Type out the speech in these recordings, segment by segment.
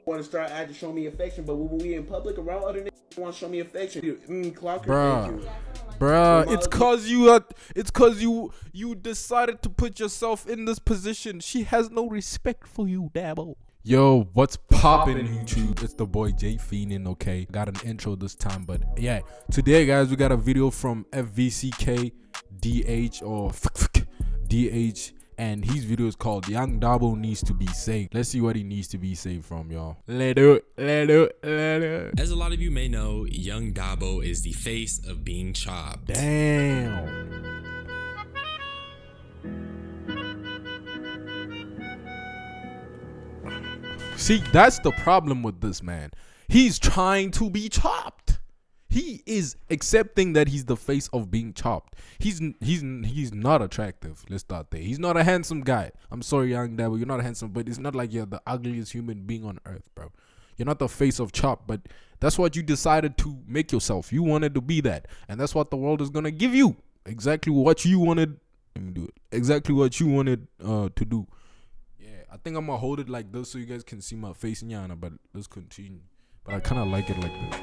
want to start acting, show me affection, but when we in public around other niggas want to show me affection. Bruh, it's cause you decided to put yourself in this position. She has no respect for you, Dabo. Yo, what's poppin' YouTube? It's the boy JFeeNIN, okay? Got an intro this time, but yeah. Today, guys, we got a video from FVCK DH or DH, and his video is called Young Dabo Needs to Be Saved. Let's see what he needs to be saved from, y'all. Let's do it. As a lot of you may know, Young Dabo is the face of being chopped. Damn. See, that's the problem with this man. He's trying to be chopped. He is accepting that he's the face of being chopped. He's not attractive. Let's start there. He's not a handsome guy. I'm sorry, Young Dabo, you're not handsome, but it's not like you're the ugliest human being on earth, bro. You're not the face of chopped, but that's what you decided to make yourself. You wanted to be that, and that's what the world is gonna give you. Exactly what you wanted. Let me do it. Exactly what you wanted to do. I think I'm gonna hold it like this so you guys can see my face in Yana, but let's continue. But I kind of like it like this.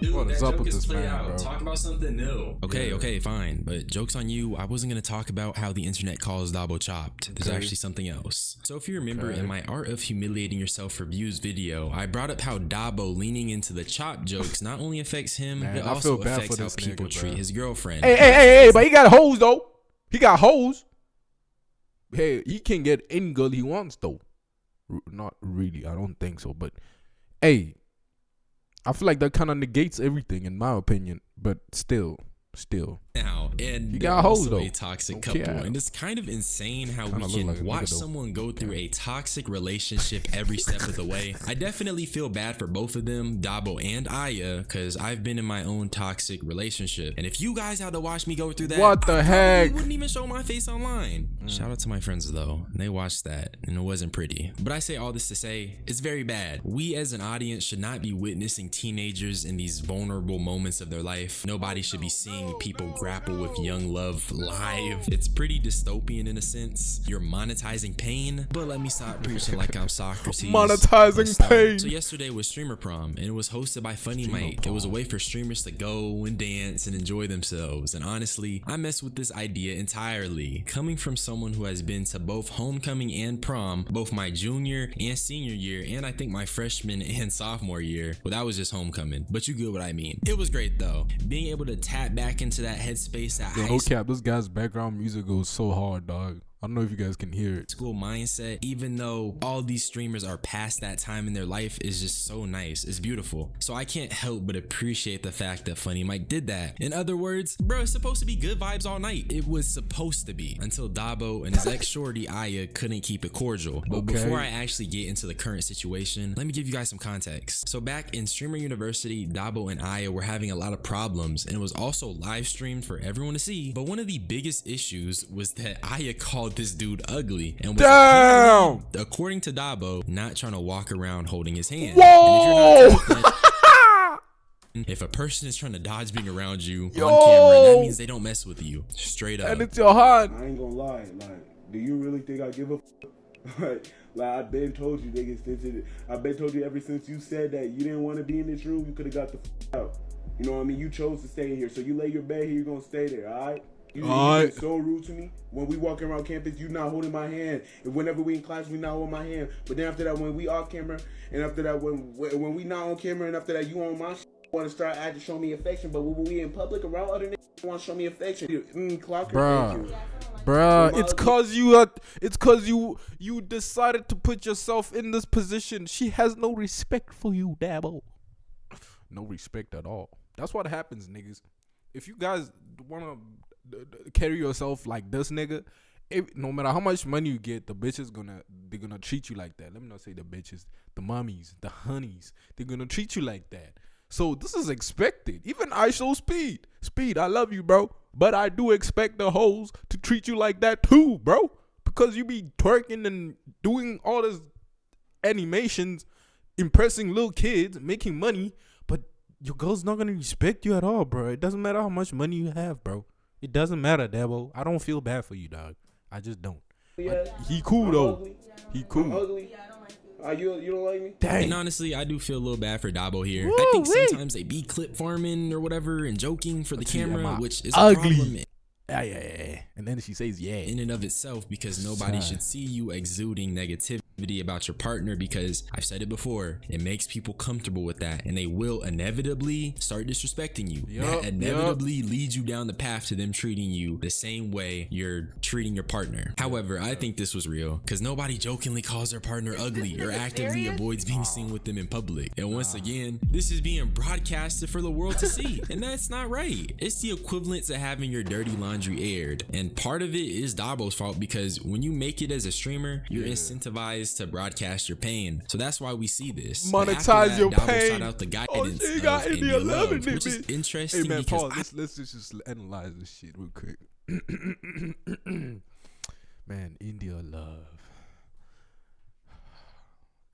Dude, what is up with this man, man, bro? Talk about something new. Okay, fine. But joke's on you. I wasn't going to talk about how the internet calls Dabo chopped. There's actually something else. So if you remember in my Art of Humiliating Yourself for Views video, I brought up how Dabo leaning into the chop jokes not only affects him, it also affects how people treat his girlfriend. Hey, but he got hoes, though. He got hoes. Hey, he can get any girl he wants, though. Not really. I don't think so. But, hey, I feel like that kind of negates everything, in my opinion. But still. Now, and you got hoes, though. A toxic couple, and it's kind of insane how we can watch someone go through a toxic relationship every step of the way. I definitely feel bad for both of them, Dabo and Aya, because I've been in my own toxic relationship, and if you guys had to watch me go through that, what the heck? I wouldn't even show my face online. Shout out to my friends though, they watched that, and it wasn't pretty. But I say all this to say, it's very bad. We as an audience should not be witnessing teenagers in these vulnerable moments of their life. Nobody should be seeing people grapple with young love live. It's pretty dystopian in a sense. You're monetizing pain, but let me stop preaching like I'm Socrates. Monetizing pain. So yesterday was streamer prom, and it was hosted by Funny Mike. It was a way for streamers to go and dance and enjoy themselves, and honestly, I mess with this idea entirely. Coming from someone who has been to both homecoming and prom, both my junior and senior year, and I think my freshman and sophomore year. Well, that was just homecoming, but you get what I mean. It was great though. Being able to tap back into that headspace, that no cap, this guy's background music goes so hard, dog. I don't know if you guys can hear it. School mindset, even though all these streamers are past that time in their life, is just so nice. It's beautiful. So I can't help but appreciate the fact that Funny Mike did that. In other words, bro, it's supposed to be good vibes all night. It was supposed to be, until Dabo and his ex-shorty Aya couldn't keep it cordial. But before I actually get into the current situation, let me give you guys some context. So back in Streamer University, Dabo and Aya were having a lot of problems, and it was also live streamed for everyone to see. But one of the biggest issues was that Aya called this dude ugly, and was according to Dabo, not trying to walk around holding his hand. Whoa! And if a person is trying to dodge being around you on camera, that means they don't mess with you. Straight up. And it's your heart. I ain't gonna lie, like, do you really think I give a like I've been told you, niggas, I've been told you ever since you said that you didn't want to be in this room, you could have got the out. You know what I mean? You chose to stay here, so you lay your bed here, you're gonna stay there, alright? You've been so rude to me. When we walking around campus, you not holding my hand. And whenever we in class, we not holding my hand. But then after that, when we off camera, and after that, when we not on camera, and after that, you on my shit, want to start acting, show me affection. But when we in public around other niggas, want to show me affection. Bruh, it's cause you decided to put yourself in this position. She has no respect for you, Dabo. No respect at all. That's what happens, niggas. If you guys wanna carry yourself like this, nigga, no matter how much money you get, the bitches they're gonna treat you like that. Let me not say the bitches, the mummies, the honeys, they're gonna treat you like that. So this is expected. Even I show Speed, I love you, bro, but I do expect the hoes to treat you like that too, bro, because you be twerking and doing all this animations, impressing little kids, making money, but your girl's not gonna respect you at all, bro. It doesn't matter how much money you have, bro. It doesn't matter, Dabo. I don't feel bad for you, dog. I just don't. Yeah. He cool though. He I'm cool. ugly. You don't like me? Dang. And honestly, I do feel a little bad for Dabo here. Woo, I think wee. sometimes they be clip farming or whatever and joking for the camera, which is ugly. a problem Yeah. And then she says, yeah. in and of itself, because nobody Sad. should see you exuding negativity about your partner, because I've said it before, it makes people comfortable with that, and they will inevitably start disrespecting you. Yup, That inevitably leads you down the path to them treating you the same way you're treating your partner. However, I think this was real, because nobody jokingly calls their partner ugly or actively avoids being seen with them in public. And once again, this is being broadcasted for the world to see, and that's not right. It's the equivalent to having your dirty laundry aired, and part of it is Dabo's fault, because when you make it as a streamer, you're incentivized to broadcast your pain. So that's why we see this. Monetize your Dabo pain. shot out the guidance she got of India India Love, 11 in which is it. interesting. Hey man, because pause. Let's just analyze this shit real quick. Man, India Love.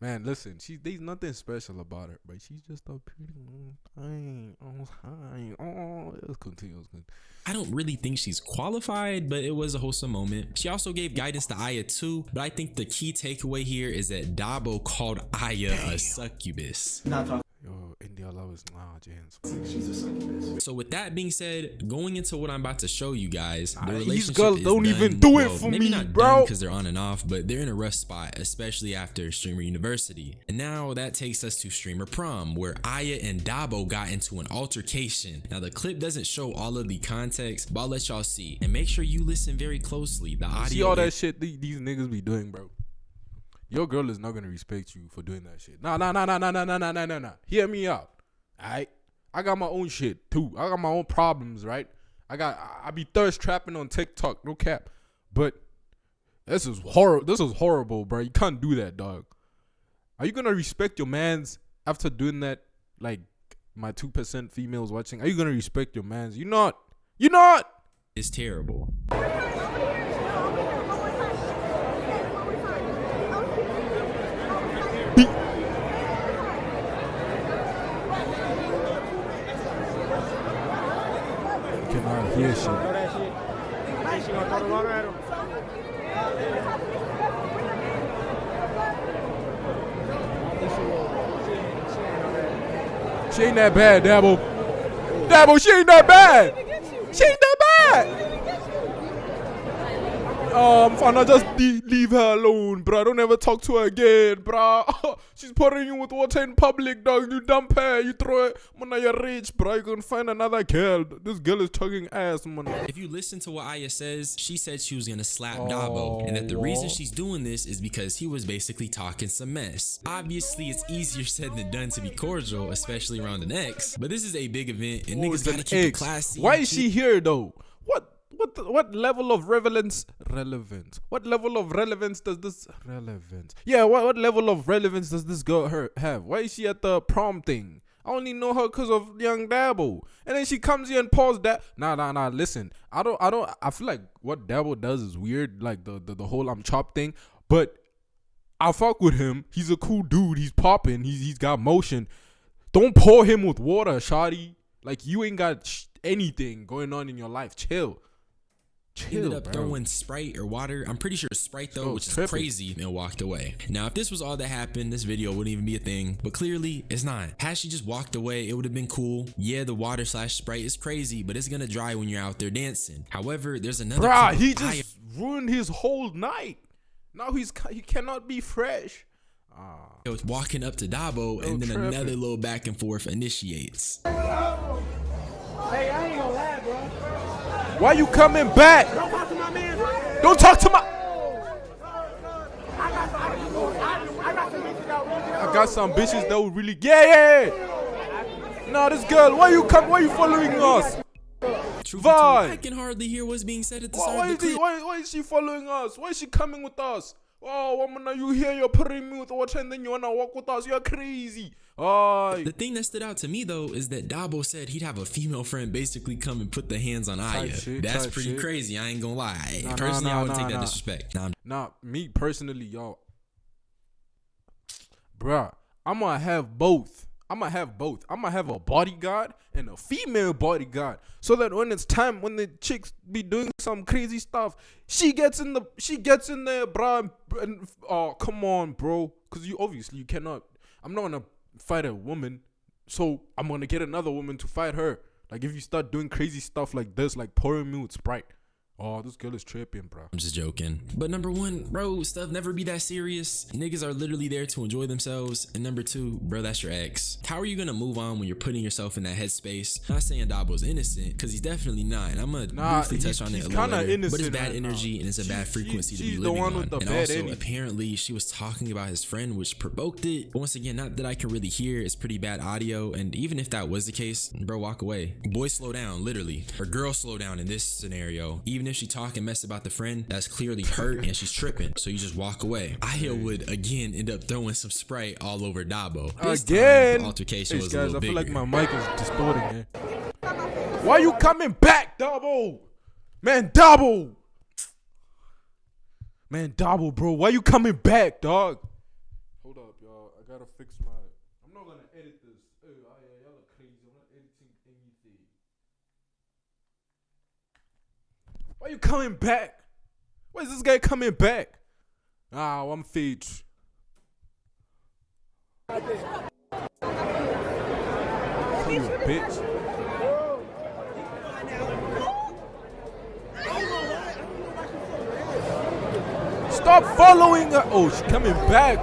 Man, listen, there's nothing special about her, but she's just a pretty little thing. Let's continue. I don't really think she's qualified, but it was a wholesome moment. She also gave guidance to Aya too, but I think the key takeaway here is that Dabo called Aya a succubus. Yo, India Love is James. She's a succubus. So with that being said, going into what I'm about to show you guys, the These relationship girls is don't done. even do it Well, for maybe me, not bro. because they're on and off, but they're in a rough spot, especially after Streamer University. And now that takes us to Streamer Prom, where Aya and Dabo got into an altercation. Now the clip doesn't show all of the context, but I'll let y'all see. And make sure you listen very closely. The audio. See all that shit these niggas be doing, bro. Your girl is not gonna respect you for doing that shit. Nah. Hear me out. Alright? I got my own shit too. I got my own problems, right? I be thirst trapping on TikTok, no cap. But this is horrible, bro. You can't do that, dog. Are you gonna respect your mans after doing that? Like my 2% females watching. Are you gonna respect your mans? You're not. Is terrible. Cannot hear shit. She ain't that bad, Dabo. Dabo, she ain't that bad. She ain't that bad. Fana, just leave her alone, bro. Don't ever talk to her again, bro. She's pouring you with water in public, dog. You dump her, you throw it. Man, you're rich, bro. You can find another girl. This girl is chugging ass, man. If you listen to what Aya says, she said she was gonna slap Dabo, and that the reason she's doing this is because he was basically talking some mess. Obviously, it's easier said than done to be cordial, especially around an ex. But this is a big event, and niggas gotta keep it classy. Why is she here though? What level of relevance? What level of relevance does this relevance? Yeah, what level of relevance does this girl have? Why is she at the prom thing? I only know her because of young Dabo, and then she comes here and paused that. Nah. Listen, I feel like what Dabo does is weird, like the whole I'm chopped thing. But I fuck with him. He's a cool dude. He's popping. He's got motion. Don't pour him with water, shawty. Like you ain't got anything going on in your life. Chill, Ended up bro. throwing Sprite or water. I'm pretty sure Sprite though, which is tripping. crazy, and walked away. Now, if this was all that happened, this video wouldn't even be a thing. But clearly, it's not. Had she just walked away, it would have been cool. Yeah, the water / Sprite is crazy, but it's gonna dry when you're out there dancing. However, there's another. Bruh, he just ruined his whole night. Now he cannot be fresh. It was walking up to Dabo, and then tripping. another little back and forth initiates. Hey, I ain't gonna lie, bro. Why you coming back? Don't talk to my man, bro. Don't talk to my. I got some bitches that would really. Yeah. No, this girl. Why you following us? Truth be told, Vibe. I can hardly hear what's being said at the start of the clip. Why is she following us? Why is she coming with us? Oh, woman, you here? You're putting me with water, and then you wanna walk with us? You're crazy. The thing that stood out to me though is that Dabo said he'd have a female friend basically come and put the hands on Aya. That's pretty crazy. I ain't gonna lie. Personally, I wouldn't take that disrespect. Me personally, y'all, bruh, I'm gonna have both. I'm gonna have both. I'm gonna have a bodyguard and a female bodyguard, so that when it's time, when the chicks be doing some crazy stuff, she gets in there, bro. And oh, come on, bro, because you cannot. I'm not gonna fight a woman, so I'm gonna get another woman to fight her. Like if you start doing crazy stuff like this, like pouring me with Sprite. Oh, this girl is tripping, bro. I'm just joking. But number one, bro, stuff never be that serious. Niggas are literally there to enjoy themselves. And number two, bro, that's your ex. How are you gonna move on when you're putting yourself in that headspace? Not saying Dabo's innocent, because he's definitely not. And I'm gonna briefly touch on it a little later. But it's bad energy and it's a bad frequency to be living on. And also, apparently, she was talking about his friend, which provoked it. But once again, not that I can really hear. It's pretty bad audio. And even if that was the case, bro, walk away. Boy, slow down, literally. Or girl, slow down in this scenario. Even if she talk and mess about the friend, that's clearly hurt and she's tripping, so you just walk away. I would again end up throwing some Sprite all over Dabo. This time, the altercation was a little bigger. I feel like my mic is distorting, man. Why you coming back, Dabo? Man, Dabo, bro, why you coming back, dog? Hold up, y'all. I gotta fix my. I'm not gonna edit this. Y'all are crazy. I'm not editing anything. Why you coming back? Why is this guy coming back? Ah, I'm fade. You bitch. Stop following her. Oh, she's coming back.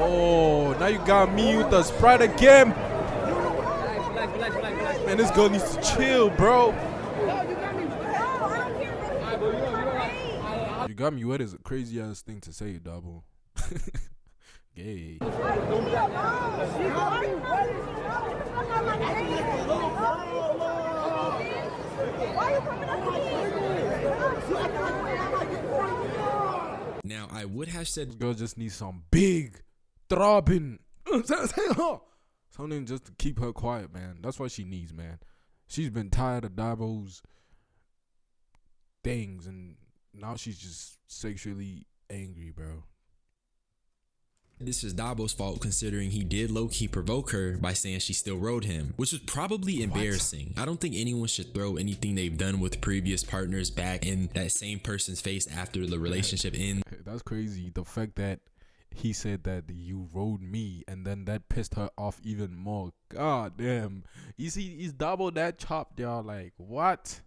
Oh, now you got me with the Sprite again. Man, this girl needs to chill, bro. You got me wet is a crazy ass thing to say, Dabo. Gay. Now, I would have said this girl just needs some big throbbing. Something just to keep her quiet, man. That's what she needs, man. She's been tired of Dabo's things, and now she's just sexually angry, bro. This is Dabo's fault, considering he did low-key provoke her by saying she still rode him, which was probably embarrassing. I don't think anyone should throw anything they've done with previous partners back in that same person's face after the relationship ends. That's crazy. The fact that he said that you rode me, and then that pissed her off even more. God damn. You see, is Dabo that chopped, y'all? Like, what?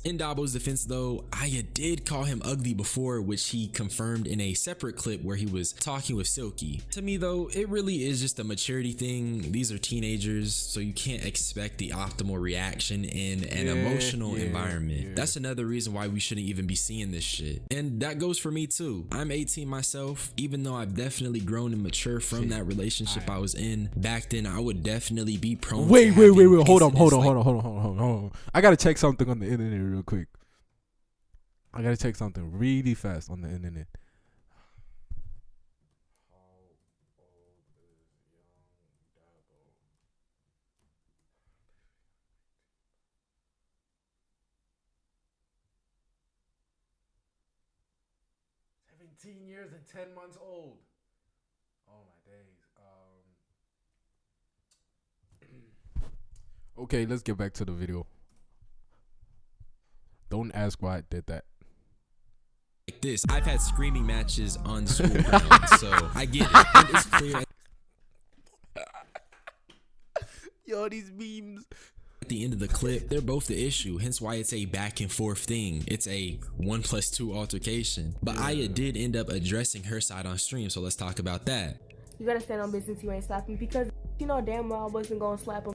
In Dabo's defense, though, Aya did call him ugly before, which he confirmed in a separate clip where he was talking with Silky. To me, though, it really is just a maturity thing. These are teenagers, so you can't expect the optimal reaction in an emotional environment. That's another reason why we shouldn't even be seeing this shit. And that goes for me, too. I'm 18 myself. Even though I've definitely grown and matured from that relationship I was in, back then I would definitely be prone to hold on. I gotta check something on the internet real quick. I gotta check something really fast on the internet. How old is young Dabo? 17 years and 10 months old. Oh my days. Okay, let's get back to the video. Don't ask why I did that. Like this, I've had screaming matches on school grounds, so I get it. And it's clear. Yo, these memes. At the end of the clip, they're both the issue, hence why it's a back and forth thing. It's a 1+2 altercation. But Aya did end up addressing her side on stream, so let's talk about that. You gotta stand on business, you ain't slapping, because you know damn well I wasn't gonna slap him.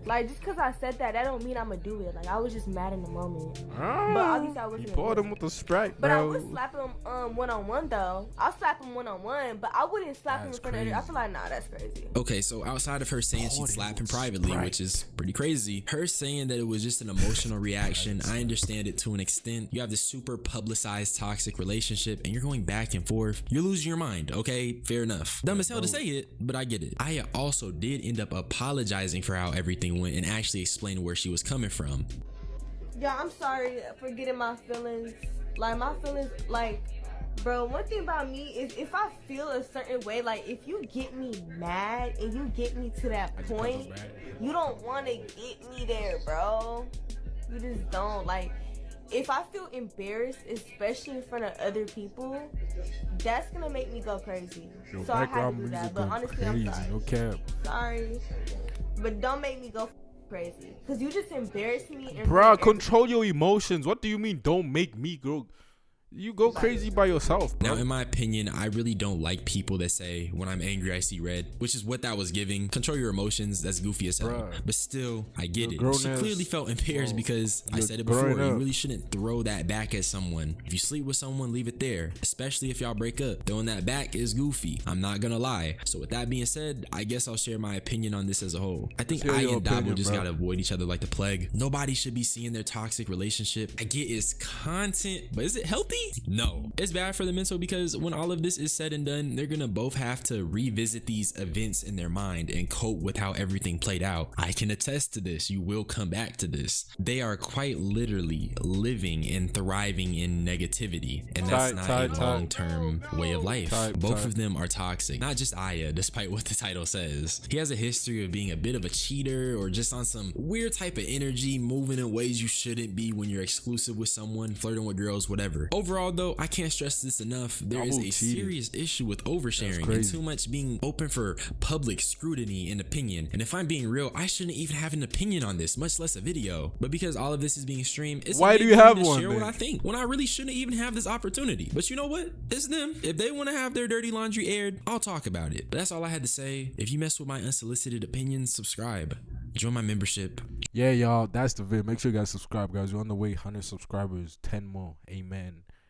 Like, just because I said that don't mean I'm gonna do it. Like, I was just mad in the moment. But obviously I wasn't. You poured him with the Sprite, but bro. I would slap him one-on-one, though. I'll slap him one-on-one, but I wouldn't slap him in front of others. I feel like, nah, that's crazy. Okay, so outside of her saying she'd slap him privately, which is pretty crazy, her saying that it was just an emotional reaction, I understand it to an extent. You have this super publicized toxic relationship, and you're going back and forth. You're losing your mind, okay? Fair enough. Dumb as hell to say it, but I get it. Aya also did end up apologizing for how everything went and actually explain where she was coming from. Yeah, I'm sorry for getting my feelings. Like, my feelings, like, Bro, one thing about me is if I feel a certain way, like if you get me mad and you get me to that point, you don't want to get me there, bro. You just don't. Like, if I feel embarrassed, especially in front of other people, that's gonna make me go crazy. Yo, so I have to do that. But honestly, I'm sorry. No cap. Sorry, but don't make me go crazy, cause you just embarrassed me. Bruh, control your emotions. What do you mean? Don't make me go. You go crazy by yourself, bro. Now, in my opinion, I really don't like people that say, when I'm angry, I see red, which is what that was giving. Control your emotions. That's goofy as hell. Bruh. But still, I get it. She Grown-ass- clearly felt embarrassed because I said it growing before. You up. really shouldn't throw that back at someone. If you sleep with someone, leave it there, especially if y'all break up. Throwing that back is goofy. I'm not gonna lie. So with that being said, I guess I'll share my opinion on this as a whole. I think Share I your and Dabo opinion, just bro. gotta avoid each other like the plague. Nobody should be seeing their toxic relationship. I get it's content, but is it healthy? No. It's bad for the mental because when all of this is said and done, they're gonna both have to revisit these events in their mind and cope with how everything played out. I can attest to this. You will come back to this. They are quite literally living and thriving in negativity, and that's not a long-term way of life. Both of them are toxic. Not just Aya, despite what the title says. He has a history of being a bit of a cheater or just on some weird type of energy, moving in ways you shouldn't be when you're exclusive with someone, flirting with girls, whatever. Overall though, I can't stress this enough. There is a serious issue with oversharing and too much being open for public scrutiny and opinion. And if I'm being real, I shouldn't even have an opinion on this, much less a video. But because all of this is being streamed, it's why do you have one? Share what I think when I really shouldn't even have this opportunity. But you know what? It's them. If they want to have their dirty laundry aired, I'll talk about it. But that's all I had to say. If you mess with my unsolicited opinions, subscribe. Join my membership. Yeah, y'all. That's the vid. Make sure you guys subscribe, guys. We're on the way. 100 subscribers. 10 more. Amen.